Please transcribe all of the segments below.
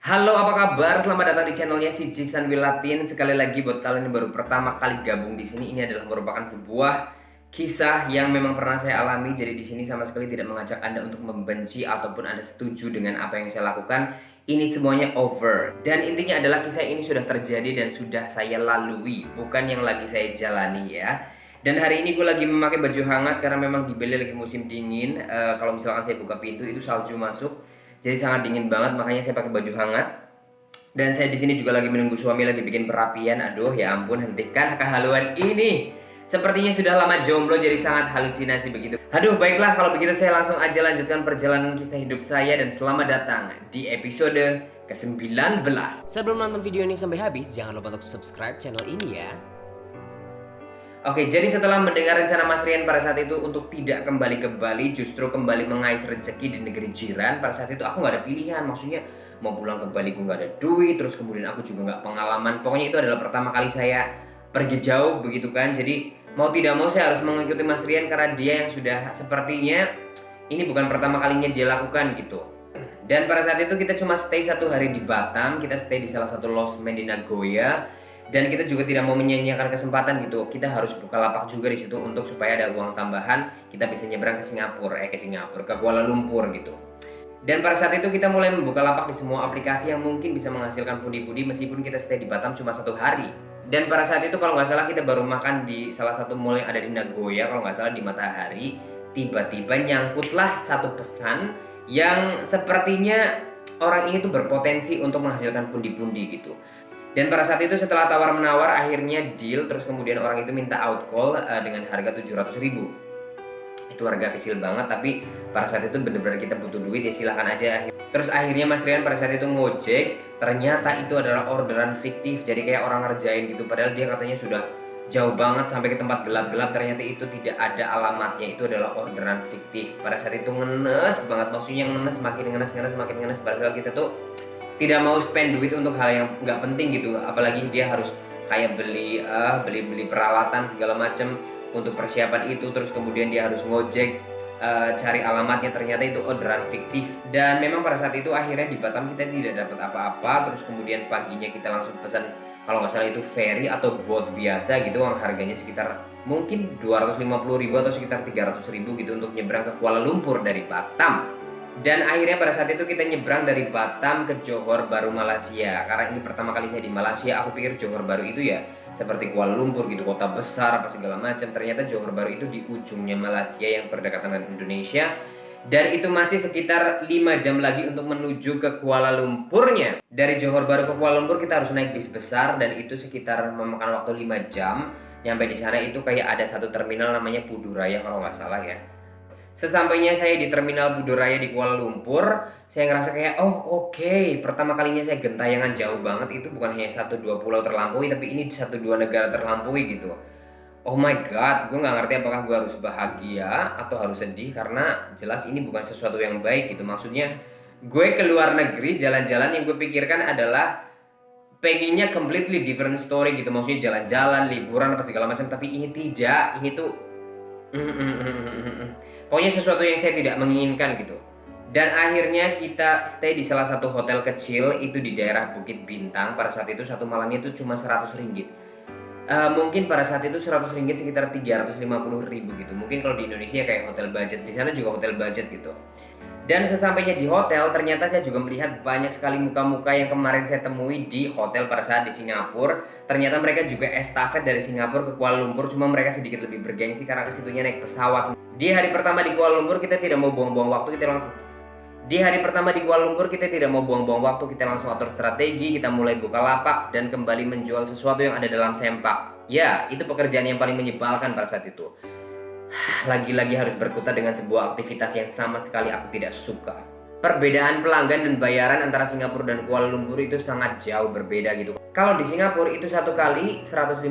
Halo, apa kabar? Selamat datang di channelnya si Jisan Wilatin. Sekali lagi buat kalian yang baru pertama kali gabung di sini, ini adalah merupakan sebuah kisah yang memang pernah saya alami. Jadi di sini sama sekali tidak mengajak Anda untuk membenci ataupun Anda setuju dengan apa yang saya lakukan. Ini semuanya over. Dan intinya adalah kisah ini sudah terjadi dan sudah saya lalui, bukan yang lagi saya jalani ya. Dan hari ini gue lagi memakai baju hangat karena memang di Bali lagi musim dingin. Kalau misalkan saya buka pintu itu salju masuk. Jadi sangat dingin banget, makanya saya pakai baju hangat. Dan saya di sini juga lagi menunggu suami lagi bikin perapian. Aduh, ya ampun, hentikan kehaluan ini. Sepertinya sudah lama jomblo jadi sangat halusinasi begitu. Aduh, baiklah kalau begitu saya langsung aja lanjutkan perjalanan kisah hidup saya dan selamat datang di episode ke-19. Sebelum nonton video ini sampai habis, jangan lupa untuk subscribe channel ini ya. Oke, jadi setelah mendengar rencana Mas Rian pada saat itu untuk tidak kembali ke Bali, justru kembali mengais rezeki di negeri jiran, pada saat itu aku nggak ada pilihan. Maksudnya mau pulang ke Bali gue nggak ada duit, terus kemudian aku juga nggak pengalaman. Pokoknya itu adalah pertama kali saya pergi jauh begitu kan. Jadi mau tidak mau saya harus mengikuti Mas Rian karena dia yang sudah sepertinya ini bukan pertama kalinya dia lakukan gitu. Dan pada saat itu kita cuma stay 1 hari di Batam, kita stay di salah satu losmen di Nagoya. Dan kita juga tidak mau menyia-nyiakan kesempatan gitu. Kita harus buka lapak juga di situ untuk supaya ada uang tambahan, kita bisa nyebrang ke Singapura, ke Kuala Lumpur gitu. Dan pada saat itu kita mulai membuka lapak di semua aplikasi yang mungkin bisa menghasilkan pundi-pundi meskipun kita stay di Batam cuma 1 hari. Dan pada saat itu kalau nggak salah kita baru makan di salah satu mall yang ada di Nagoya, kalau nggak salah di Matahari. Tiba-tiba nyangkutlah satu pesan yang sepertinya orang ini tuh berpotensi untuk menghasilkan pundi-pundi gitu. Dan pada saat itu setelah tawar-menawar akhirnya deal, terus kemudian orang itu minta out call dengan harga 700.000. Itu harga kecil banget, tapi pada saat itu bener-bener kita butuh duit ya silahkan aja. Terus akhirnya Mas Rian pada saat itu ngojek, ternyata itu adalah orderan fiktif, jadi kayak orang ngerjain gitu. Padahal dia katanya sudah jauh banget sampai ke tempat gelap-gelap, ternyata itu tidak ada alamatnya, itu adalah orderan fiktif. Pada saat itu ngenes banget, maksudnya ngenes makin ngenes makin ngenes. Padahal kita tuh tidak mau spend duit untuk hal yang nggak penting gitu, apalagi dia harus kayak beli peralatan segala macem untuk persiapan itu, terus kemudian dia harus ngojek cari alamatnya, ternyata itu orderan fiktif. Dan memang pada saat itu akhirnya di Batam kita tidak dapat apa-apa, terus kemudian paginya kita langsung pesan kalau nggak salah itu ferry atau boat biasa gitu, yang harganya sekitar mungkin 250.000 atau sekitar 300.000 gitu untuk nyebrang ke Kuala Lumpur dari Batam. Dan akhirnya pada saat itu kita nyebrang dari Batam ke Johor Baru Malaysia. Karena ini pertama kali saya di Malaysia, aku pikir Johor Baru itu ya seperti Kuala Lumpur gitu, kota besar apa segala macam. Ternyata Johor Baru itu di ujungnya Malaysia yang berdekatan dengan Indonesia. Dan itu masih sekitar 5 jam lagi untuk menuju ke Kuala Lumpurnya. Dari Johor Baru ke Kuala Lumpur kita harus naik bis besar dan itu sekitar memakan waktu 5 jam. Nyampe di sana itu kayak ada satu terminal namanya Puduraya kalau nggak salah ya. Sesampainya saya di Terminal Budoraya di Kuala Lumpur, saya ngerasa kayak oke. Pertama kalinya saya gentayangan jauh banget, itu bukan hanya 1-2 pulau terlampaui, tapi ini 1-2 negara terlampaui gitu. Oh my god, gue nggak ngerti apakah gue harus bahagia atau harus sedih karena jelas ini bukan sesuatu yang baik gitu. Maksudnya gue ke luar negeri jalan-jalan yang gue pikirkan adalah pengennya completely different story gitu. Maksudnya jalan-jalan, liburan apa segala macam, tapi ini tidak. Ini tuh pokoknya sesuatu yang saya tidak menginginkan gitu. Dan akhirnya kita stay di salah satu hotel kecil itu di daerah Bukit Bintang. Pada saat itu satu malamnya itu cuma 100 ringgit. Mungkin pada saat itu 100 ringgit sekitar 350.000 gitu. Mungkin kalau di Indonesia kayak hotel budget, di sana juga hotel budget gitu. Dan sesampainya di hotel, ternyata saya juga melihat banyak sekali muka-muka yang kemarin saya temui di hotel pada saat di Singapura. Ternyata mereka juga estafet dari Singapura ke Kuala Lumpur, cuma mereka sedikit lebih bergengsi karena kesitunya naik pesawat. Di hari pertama di Kuala Lumpur kita tidak mau buang-buang waktu, kita langsung atur strategi, kita mulai buka lapak dan kembali menjual sesuatu yang ada dalam sempak. Ya, itu pekerjaan yang paling menyebalkan pada saat itu. Lagi-lagi harus berkutat dengan sebuah aktivitas yang sama sekali aku tidak suka. Perbedaan pelanggan dan bayaran antara Singapura dan Kuala Lumpur itu sangat jauh berbeda gitu. Kalau di Singapura itu satu kali $150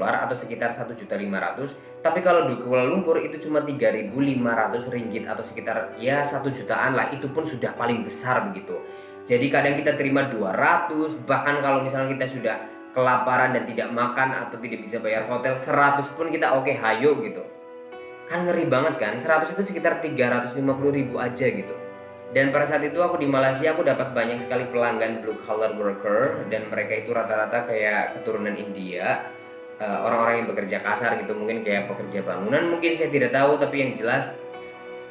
atau sekitar 1.500.000, tapi kalau di Kuala Lumpur itu cuma 3.500 ringgit atau sekitar ya 1 jutaan lah, itu pun sudah paling besar begitu. Jadi kadang kita terima 200, bahkan kalau misalnya kita sudah kelaparan dan tidak makan atau tidak bisa bayar hotel, 100 pun kita oke, hayo gitu. Kan ngeri banget kan, 100 itu sekitar 350.000 aja gitu. Dan pada saat itu aku di Malaysia, aku dapat banyak sekali pelanggan blue collar worker, dan mereka itu rata-rata kayak keturunan India, orang-orang yang bekerja kasar gitu, mungkin kayak pekerja bangunan, mungkin saya tidak tahu, tapi yang jelas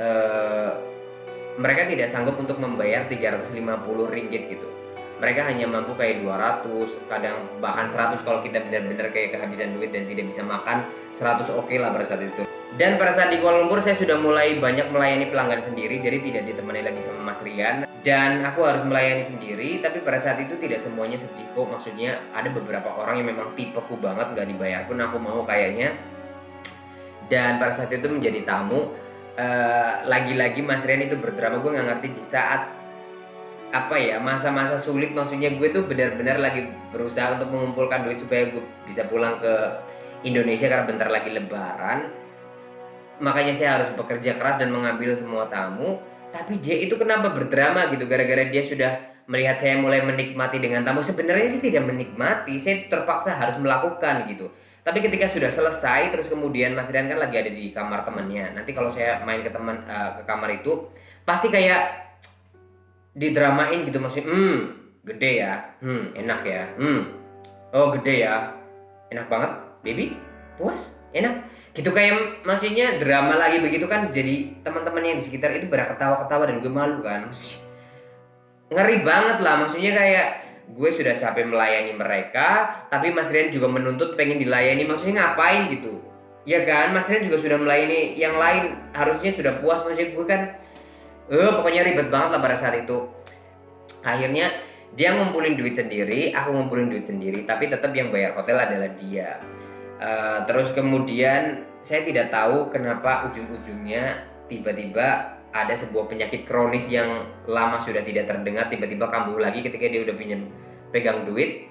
eh, mereka tidak sanggup untuk membayar 350 ringgit gitu. Mereka hanya mampu kayak 200, kadang bahkan 100 kalau kita benar-benar kayak kehabisan duit dan tidak bisa makan. 100 oke lah pada saat itu. Dan pada saat di Kuala Lumpur saya sudah mulai banyak melayani pelanggan sendiri, jadi tidak ditemani lagi sama Mas Rian. Dan aku harus melayani sendiri, tapi pada saat itu tidak semuanya sedih kok. Maksudnya ada beberapa orang yang memang tipeku banget, gak dibayar pun aku mau kayaknya. Dan pada saat itu menjadi tamu, lagi-lagi Mas Rian itu berdrama. Gue nggak ngerti di saat apa ya, masa-masa sulit, maksudnya gue tuh benar-benar lagi berusaha untuk mengumpulkan duit supaya gue bisa pulang ke Indonesia karena bentar lagi Lebaran. Makanya saya harus bekerja keras dan mengambil semua tamu. Tapi dia itu kenapa berdrama gitu, gara-gara dia sudah melihat saya mulai menikmati dengan tamu. Sebenarnya sih tidak menikmati, saya terpaksa harus melakukan gitu. Tapi ketika sudah selesai, terus kemudian Mas Rian kan lagi ada di kamar temennya. Nanti kalau saya main ke ke kamar itu pasti kayak didramain gitu, maksudnya gede ya, enak ya, oh gede ya, enak banget baby, puas, enak gitu, kayak maksudnya drama lagi begitu kan. Jadi teman-teman yang di sekitar itu pada ketawa-ketawa dan gue malu kan, maksudnya ngeri banget lah. Maksudnya kayak gue sudah capek melayani mereka, tapi Mas Rian juga menuntut pengen dilayani, maksudnya ngapain gitu ya kan. Mas Rian juga sudah melayani yang lain, harusnya sudah puas, maksudnya gue kan pokoknya ribet banget lah pada saat itu. Akhirnya dia ngumpulin duit sendiri, aku ngumpulin duit sendiri, tapi tetap yang bayar hotel adalah dia. Terus kemudian saya tidak tahu kenapa ujung-ujungnya tiba-tiba ada sebuah penyakit kronis yang lama sudah tidak terdengar, tiba-tiba kambuh lagi ketika dia udah pinjam pegang duit.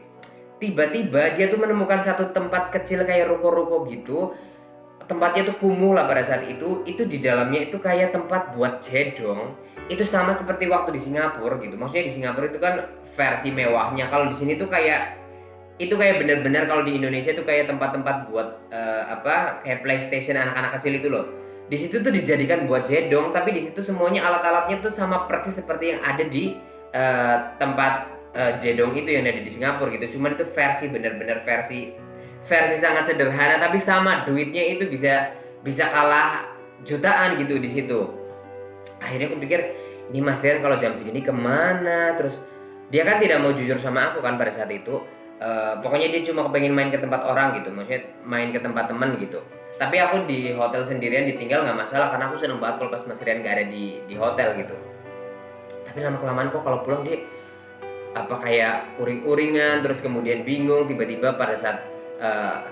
Tiba-tiba dia tuh menemukan satu tempat kecil kayak ruko-ruko gitu. Tempatnya tuh kumuh lah pada saat itu di dalamnya itu kayak tempat buat jedong. Itu sama seperti waktu di Singapura gitu. Maksudnya di Singapura itu kan versi mewahnya. Kalau di sini tuh kayak itu kayak benar-benar, kalau di Indonesia tuh kayak tempat-tempat buat kayak PlayStation anak-anak kecil itu loh. Di situ tuh dijadikan buat jedong, tapi di situ semuanya alat-alatnya tuh sama persis seperti yang ada di tempat jedong itu yang ada di Singapura gitu. Cuman itu versi benar-benar versi sangat sederhana, tapi sama duitnya itu bisa kalah jutaan gitu di situ. Akhirnya aku pikir, ini Mas Rian kalau jam segini kemana? Terus dia kan tidak mau jujur sama aku kan pada saat itu. Pokoknya dia cuma kepengen main ke tempat orang gitu, maksudnya main ke tempat teman gitu. Tapi aku di hotel sendirian ditinggal nggak masalah, karena aku seneng banget kalau pas Mas Rian nggak ada di hotel gitu. Tapi lama kelamaan kok kalau pulang dia kayak uring-uringan, terus kemudian bingung. Tiba-tiba pada saat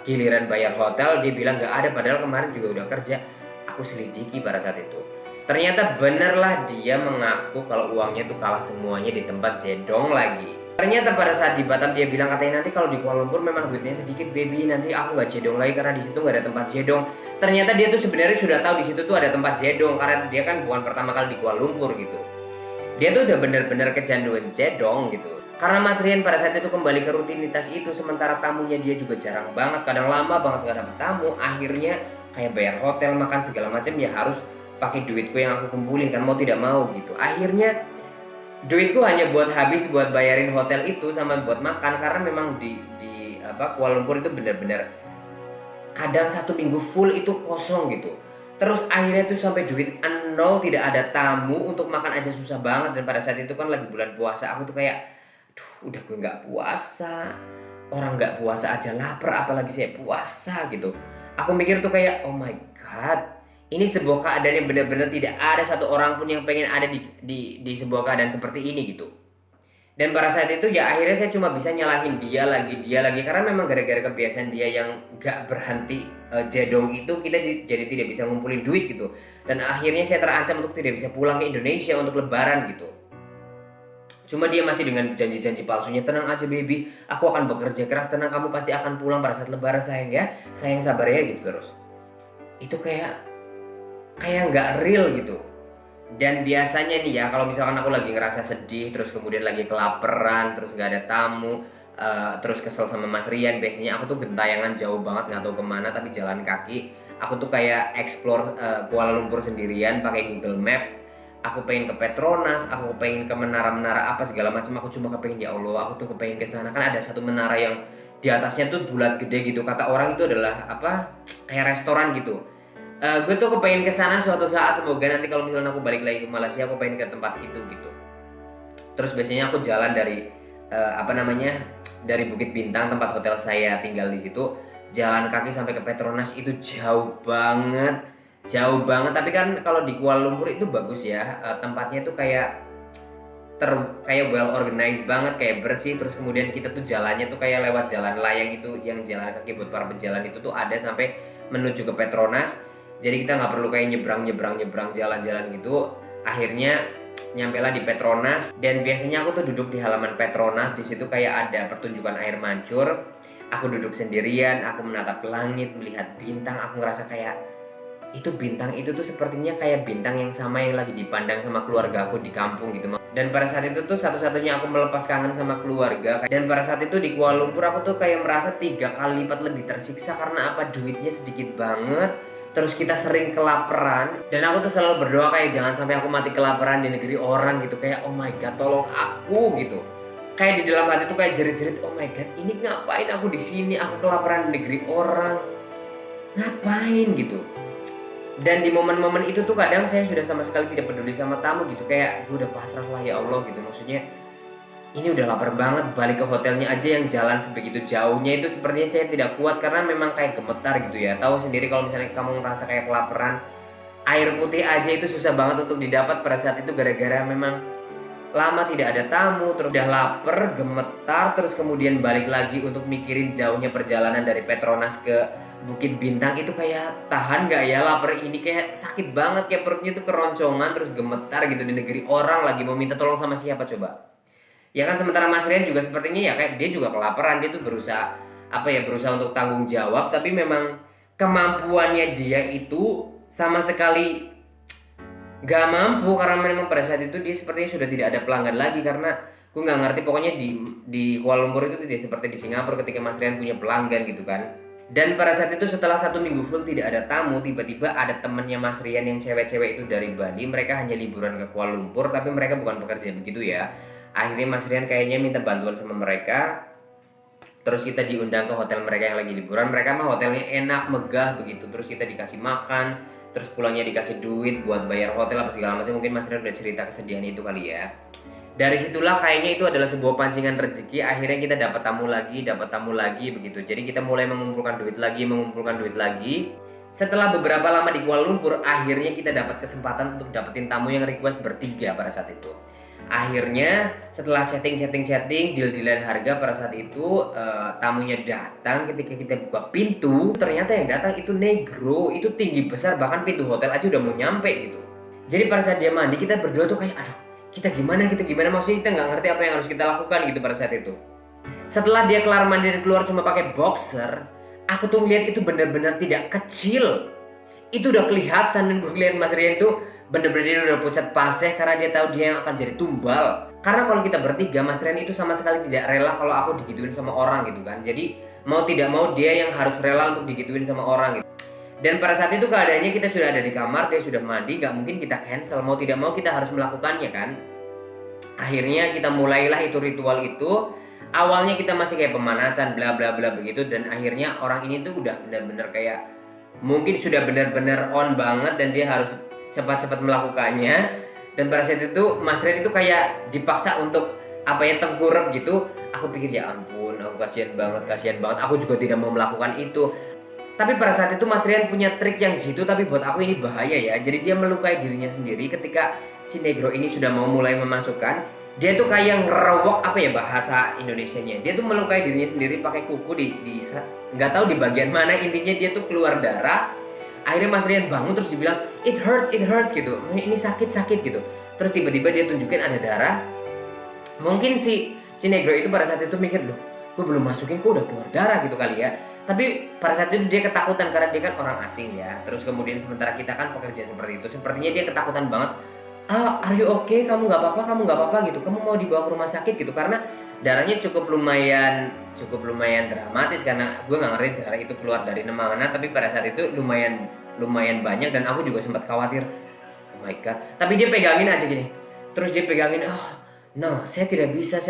giliran bayar hotel dia bilang nggak ada, padahal kemarin juga udah kerja. Aku selidiki pada saat itu, ternyata benerlah dia mengaku kalau uangnya tuh kalah semuanya di tempat jedong lagi. Ternyata pada saat di Batam dia bilang katanya nanti kalau di Kuala Lumpur memang duitnya sedikit baby, nanti aku nggak jedong lagi karena di situ nggak ada tempat jedong. Ternyata dia tuh sebenarnya sudah tahu di situ tuh ada tempat jedong, karena dia kan bukan pertama kali di Kuala Lumpur gitu. Dia tuh udah bener-bener kecanduan jedong gitu. Karena Mas Rian pada saat itu kembali ke rutinitas itu, sementara tamunya dia juga jarang banget, kadang lama banget nggak dapet tamu. Akhirnya kayak bayar hotel, makan segala macam ya harus pakai duitku yang aku kumpulin kan, mau tidak mau gitu. Akhirnya duitku hanya buat habis buat bayarin hotel itu sama buat makan, karena memang di Kuala Lumpur itu benar-benar kadang satu minggu full itu kosong gitu. Terus akhirnya tuh sampai duit nol, tidak ada tamu, untuk makan aja susah banget. Dan pada saat itu kan lagi bulan puasa, aku tuh kayak udah gue nggak puasa, orang nggak puasa aja lapar, apalagi saya puasa gitu. Aku mikir tuh kayak oh my god, ini sebuah keadaan yang benar-benar tidak ada satu orang pun yang pengen ada di sebuah keadaan seperti ini gitu. Dan pada saat itu ya akhirnya saya cuma bisa nyalahin dia lagi, karena memang gara-gara kebiasaan dia yang gak berhenti jedong itu, kita jadi tidak bisa ngumpulin duit gitu. Dan akhirnya saya terancam untuk tidak bisa pulang ke Indonesia untuk Lebaran gitu. Cuma dia masih dengan janji-janji palsunya, tenang aja baby, aku akan bekerja keras, tenang, kamu pasti akan pulang pada saat Lebaran sayang ya, sayang sabar ya gitu terus. Itu kayak nggak real gitu. Dan biasanya nih ya, kalau misalkan aku lagi ngerasa sedih, terus kemudian lagi kelaparan, terus nggak ada tamu, terus kesel sama Mas Rian, biasanya aku tuh gentayangan jauh banget, nggak tahu kemana tapi jalan kaki. Aku tuh kayak explore Kuala Lumpur sendirian pakai Google Map. Aku pengen ke Petronas, aku pengen ke menara-menara apa segala macam. Aku cuma kepengen, ya Allah, aku tuh kepengen ke sana. Kan ada satu menara yang di atasnya tuh bulat gede gitu. Kata orang itu adalah apa? Kayak restoran gitu. Gue tuh kepengen ke sana suatu saat. Semoga nanti kalau misalnya aku balik lagi ke Malaysia, aku pengen ke tempat itu gitu. Terus biasanya aku jalan dari apa namanya? Dari Bukit Bintang tempat hotel saya tinggal di situ, jalan kaki sampai ke Petronas itu jauh banget. Jauh banget, tapi kan kalau di Kuala Lumpur itu bagus ya, tempatnya tuh kayak well organized banget, kayak bersih. Terus kemudian kita tuh jalannya tuh kayak lewat jalan layang itu, yang jalan kaki buat para pejalan itu tuh ada sampai menuju ke Petronas. Jadi kita nggak perlu kayak nyebrang jalan-jalan gitu. Akhirnya nyampe lah di Petronas, dan biasanya aku tuh duduk di halaman Petronas. Di situ kayak ada pertunjukan air mancur. Aku duduk sendirian, aku menatap langit, melihat bintang. Aku ngerasa kayak itu bintang itu tuh sepertinya kayak bintang yang sama yang lagi dipandang sama keluarga aku di kampung gitu. Dan pada saat itu tuh satu-satunya aku melepas kangen sama keluarga. Dan pada saat itu di Kuala Lumpur aku tuh kayak merasa 3 kali lipat lebih tersiksa. Karena apa? Duitnya sedikit banget. Terus kita sering kelaparan. Dan aku tuh selalu berdoa kayak jangan sampai aku mati kelaparan di negeri orang gitu. Kayak oh my god, tolong aku gitu. Kayak di dalam hati tuh kayak jerit-jerit, oh my god, ini ngapain aku di sini? Aku kelaparan di negeri orang. Ngapain gitu? Dan di momen-momen itu tuh kadang saya sudah sama sekali tidak peduli sama tamu gitu. Kayak gue udah pasrah lah, ya Allah gitu. Maksudnya ini udah lapar banget, balik ke hotelnya aja yang jalan sebegitu jauhnya itu sepertinya saya tidak kuat. Karena memang kayak gemetar gitu ya. Tahu sendiri kalau misalnya kamu ngerasa kayak kelaparan, air putih aja itu susah banget untuk didapat pada saat itu. Gara-gara memang lama tidak ada tamu, terus udah lapar, gemetar. Terus kemudian balik lagi untuk mikirin jauhnya perjalanan dari Petronas ke Bukit Bintang. Itu kayak tahan gak ya lapar ini, kayak sakit banget, kayak perutnya tuh keroncongan. Terus gemetar gitu di negeri orang, lagi mau minta tolong sama siapa coba? Ya kan, sementara Mas Rian juga sepertinya ya kayak dia juga kelaparan. Dia tuh berusaha apa ya, berusaha untuk tanggung jawab. Tapi memang kemampuannya dia itu sama sekali gak mampu. Karena memang pada saat itu dia sepertinya sudah tidak ada pelanggan lagi. Karena gue nggak ngerti, pokoknya di Kuala Lumpur itu tidak seperti di Singapura ketika Mas Rian punya pelanggan gitu kan. Dan pada saat itu setelah 1 minggu full tidak ada tamu, tiba-tiba ada temennya Mas Rian yang cewek-cewek itu dari Bali. Mereka hanya liburan ke Kuala Lumpur, tapi mereka bukan pekerja begitu ya. Akhirnya Mas Rian kayaknya minta bantuan sama mereka. Terus kita diundang ke hotel mereka yang lagi liburan. Mereka mah hotelnya enak, megah begitu. Terus kita dikasih makan, terus pulangnya dikasih duit buat bayar hotel apa segala macam. Mungkin Mas Rian udah cerita kesedihan itu kali ya. Dari situlah kayaknya itu adalah sebuah pancingan rezeki. Akhirnya kita dapat tamu lagi begitu. Jadi kita mulai mengumpulkan duit lagi. Setelah beberapa lama di Kuala Lumpur, akhirnya kita dapat kesempatan untuk dapetin tamu yang request bertiga pada saat itu. Akhirnya setelah chatting, deal-dealan harga pada saat itu, tamunya datang. Ketika kita buka pintu, ternyata yang datang itu negro, itu tinggi besar, bahkan pintu hotel aja udah mau nyampe gitu. Jadi pada saat dia mandi, kita berdua tuh kayak aduh, kita gimana, maksudnya kita nggak ngerti apa yang harus kita lakukan gitu pada saat itu. Setelah dia kelar mandi dan keluar cuma pakai boxer, aku tuh ngeliat itu benar-benar tidak kecil. Itu udah kelihatan, dan gue ngeliat Mas Rian tuh bener-bener dia udah pucat paseh karena dia tahu dia yang akan jadi tumbal. Karena kalau kita bertiga, Mas Rian itu sama sekali tidak rela kalau aku digituin sama orang gitu kan. Jadi mau tidak mau dia yang harus rela untuk digituin sama orang gitu. Dan pada saat itu keadaannya kita sudah ada di kamar, dia sudah mandi, gak mungkin kita cancel. Mau tidak mau kita harus melakukannya kan. Akhirnya kita mulailah itu ritual itu. Awalnya kita masih kayak pemanasan bla bla bla begitu. Dan akhirnya orang ini tuh udah benar-benar kayak mungkin sudah benar-benar on banget, dan dia harus cepat-cepat melakukannya. Dan pada saat itu Mas Rian itu kayak dipaksa untuk apa ya, tengkurap gitu. Aku pikir ya ampun, aku kasihan banget. Aku juga tidak mau melakukan itu. Tapi pada saat itu Mas Rian punya trik yang jitu, tapi buat aku ini bahaya ya. Jadi dia melukai dirinya sendiri ketika si negro ini sudah mau mulai memasukkan. Dia tuh kayak ngerowok, apa ya bahasa Indonesianya. Dia tuh melukai dirinya sendiri pakai kuku di nggak tahu di bagian mana, intinya dia tuh keluar darah. Akhirnya Mas Rian bangun terus dibilang it hurts gitu. Ini sakit gitu. Terus tiba-tiba dia tunjukin ada darah. Mungkin si negro itu pada saat itu mikir, loh, gue belum masukin kok udah keluar darah gitu kali ya. Tapi pada saat itu dia ketakutan karena dia kan orang asing ya. Terus kemudian sementara kita kan pekerja seperti itu, sepertinya dia ketakutan banget. Are you okay? Kamu nggak apa-apa gitu. Kamu mau dibawa ke rumah sakit gitu, karena darahnya cukup lumayan dramatis. Karena gue nggak ngerti darah itu keluar dari mana, tapi pada saat itu lumayan banyak. Dan aku juga sempat khawatir, Oh my god. Tapi dia pegangin aja gini. Terus dia pegangin, oh no, saya tidak bisa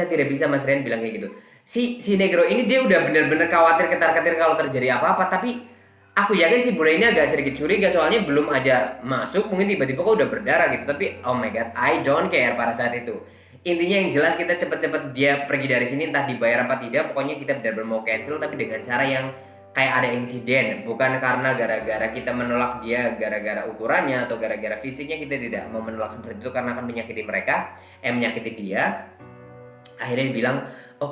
Mas Rian bilang kayak gitu. Si negro ini dia udah bener-bener khawatir ketar-ketir kalau terjadi apa-apa. Tapi aku yakin si bule ini agak sedikit curiga soalnya belum aja masuk, mungkin tiba-tiba kok udah berdarah gitu. Tapi oh my god, I don't care pada saat itu. Intinya yang jelas kita cepet-cepet dia pergi dari sini, entah dibayar apa tidak. Pokoknya kita benar-benar mau cancel, tapi dengan cara yang kayak ada insiden, bukan karena gara-gara kita menolak dia gara-gara ukurannya atau gara-gara fisiknya. Kita tidak mau menolak seperti itu karena akan menyakiti mereka, menyakiti dia. Akhirnya dia bilang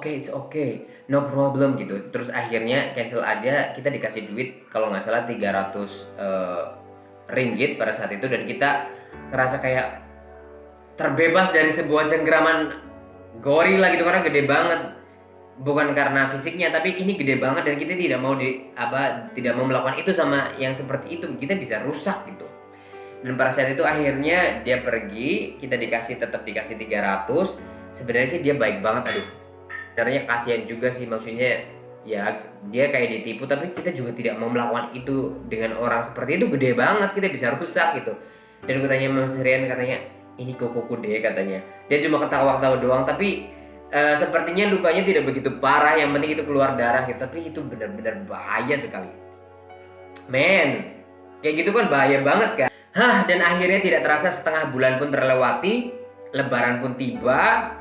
it's okay, no problem gitu. Terus akhirnya cancel aja, kita dikasih duit kalau nggak salah 300 ringgit pada saat itu, dan kita ngerasa kayak terbebas dari sebuah cengkraman gorila gitu karena gede banget. Bukan karena fisiknya, tapi ini gede banget dan kita tidak mau tidak mau melakukan itu sama yang seperti itu, kita bisa rusak gitu. Dan pada saat itu akhirnya dia pergi, kita tetap dikasih 300. Sebenarnya sih dia baik banget, aduh. Sebenarnya kasihan juga sih, maksudnya ya dia kayak ditipu, tapi kita juga tidak mau melakukan itu dengan orang seperti itu, gede banget, kita bisa rusak gitu. Dan aku tanya Mas Rian, katanya ini kukuku deh katanya. Dia cuma ketawa-ketawa doang, tapi sepertinya lukanya tidak begitu parah, yang penting itu keluar darah gitu. Tapi itu benar-benar bahaya sekali. Men, kayak gitu kan bahaya banget kan. Dan akhirnya tidak terasa setengah bulan pun terlewati, lebaran pun tiba.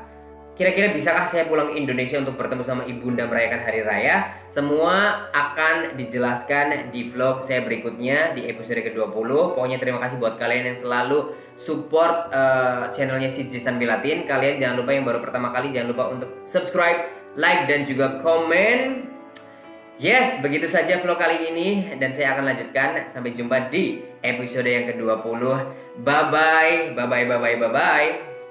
Kira-kira bisakah saya pulang ke Indonesia untuk bertemu sama ibunda merayakan hari raya? Semua akan dijelaskan di vlog saya berikutnya di episode ke-20. Pokoknya terima kasih buat kalian yang selalu support channelnya si Jisan Milatin. Kalian jangan lupa, yang baru pertama kali jangan lupa untuk subscribe, like, dan juga komen. Yes, begitu saja vlog kali ini, dan saya akan lanjutkan. Sampai jumpa di episode yang ke-20. Bye-bye.